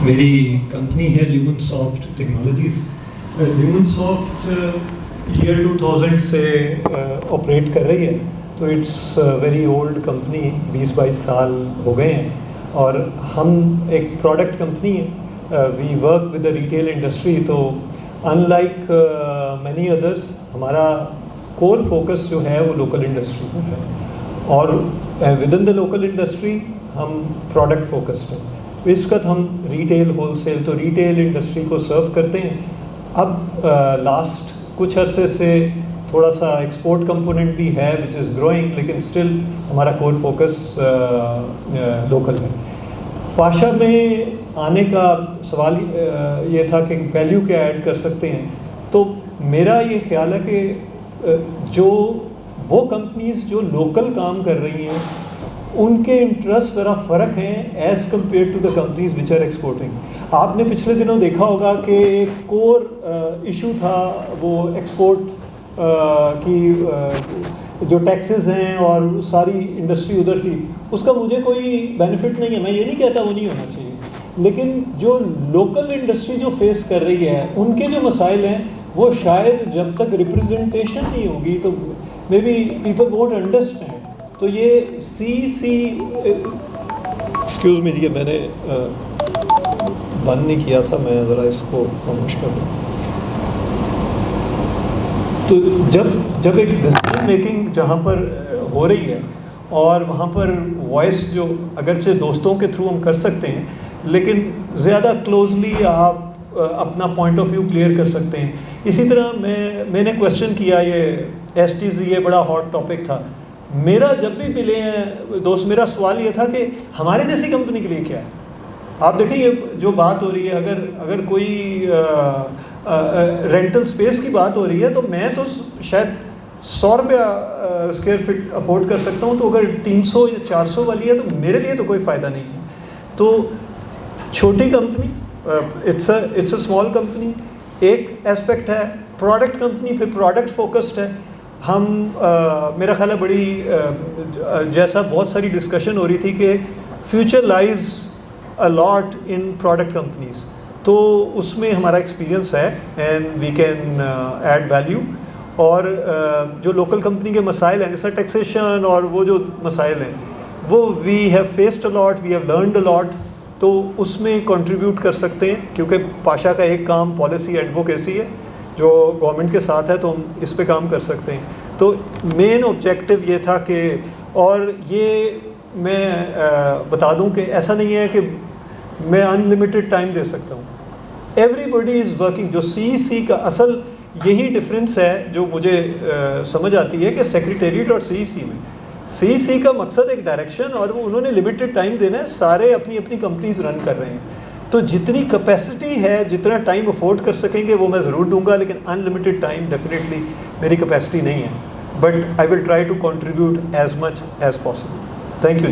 मेरी कंपनी है ल्यूमनसॉफ्ट technologies. ल्यूमनसॉफ्ट year 2000 से ऑपरेट कर रही है, तो इट्स वेरी ओल्ड कंपनी, 20-22 साल हो गए हैं। और हम एक प्रोडक्ट कंपनी है, we work with the retail industry. तो अनलाइक मैनी अदर्स, हमारा कोर फोकस जो है वो लोकल इंडस्ट्री पर है, और within the local industry हम प्रोडक्ट फोकस्ड हैं। इस वक्त हम रिटेल होलसेल, तो रिटेल इंडस्ट्री को सर्व करते हैं। अब लास्ट कुछ अरसे से थोड़ा सा एक्सपोर्ट कंपोनेंट भी है विच इज़ ग्रोइंग, लेकिन स्टिल हमारा कोर फोकस लोकल है। पाशा में आने का सवाल ये था कि वैल्यू क्या ऐड कर सकते हैं। तो मेरा ये ख्याल है कि जो वो कंपनीज़ जो लोकल काम कर रही हैं उनके इंटरेस्ट ज़रा फ़र्क हैं as compare to the companies which are exporting. आपने पिछले दिनों देखा होगा कि एक कोर इशू था वो एक्सपोर्ट की जो टैक्सेस हैं और सारी इंडस्ट्री उधर थी, उसका मुझे कोई बेनिफिट नहीं है। मैं ये नहीं कहता वो नहीं होना चाहिए, लेकिन जो लोकल इंडस्ट्री जो फेस कर रही है उनके जो मसाइल हैं वो शायद जब तक रिप्रेजेंटेशन नहीं होगी तो may be people won't understand. तो ये एक्सक्यूज़ मी जी, मैंने बंद नहीं किया था, मैं ज़रा इसको खामोश कर दूँ। तो जब एक डिसीजन मेकिंग जहाँ पर हो रही है और वहाँ पर वॉइस जो अगरचे दोस्तों के थ्रू हम कर सकते हैं, लेकिन ज़्यादा क्लोजली आप अपना पॉइंट ऑफ व्यू क्लियर कर सकते हैं। इसी तरह मैंने क्वेश्चन किया, ये STZ ये बड़ा हॉट टॉपिक था मेरा। जब भी मिले हैं दोस्त, मेरा सवाल ये था कि हमारे जैसी कंपनी के लिए क्या है। आप देखें ये जो बात हो रही है, अगर कोई रेंटल स्पेस की बात हो रही है तो मैं तो शायद 100 रुपया स्क्वायर फीट अफोर्ड कर सकता हूँ, तो अगर 300 या 400 वाली है तो मेरे लिए तो कोई फ़ायदा नहीं है। तो छोटी company, it's a small company, एक एस्पेक्ट है। प्रोडक्ट कंपनी फिर प्रोडक्ट फोकस्ड है। हम मेरा ख्याल है बड़ी जैसा बहुत सारी डिस्कशन हो रही थी कि future lies a lot in product companies, तो उसमें हमारा एक्सपीरियंस है and we can add value. और जो लोकल कंपनी के मसाइल हैं जैसा टैक्सेशन और वो जो मसाइल हैं वो we have faced a lot, we have learned a lot, तो उसमें कंट्रीब्यूट कर सकते हैं। क्योंकि पाशा का एक काम पॉलिसी एडवोकेसी है जो गवर्नमेंट के साथ है, तो हम इस पे काम कर सकते हैं। तो मेन ऑब्जेक्टिव ये था कि, और ये मैं बता दूं कि ऐसा नहीं है कि मैं अनलिमिटेड टाइम दे सकता हूँ। Everybody is working. जो CEC का असल यही डिफरेंस है जो मुझे समझ आती है कि सेक्रेटेरिएट और CEC में, CEC का मकसद एक डायरेक्शन, और वो उन्होंने लिमिटेड टाइम देना है, सारे अपनी अपनी कंपनीज रन कर रहे हैं। तो जितनी कैपेसिटी है, जितना टाइम अफोर्ड कर सकेंगे वो मैं ज़रूर दूंगा, लेकिन अनलिमिटेड टाइम डेफिनेटली मेरी कैपेसिटी नहीं है। But I will try to contribute as much as possible. Thank you.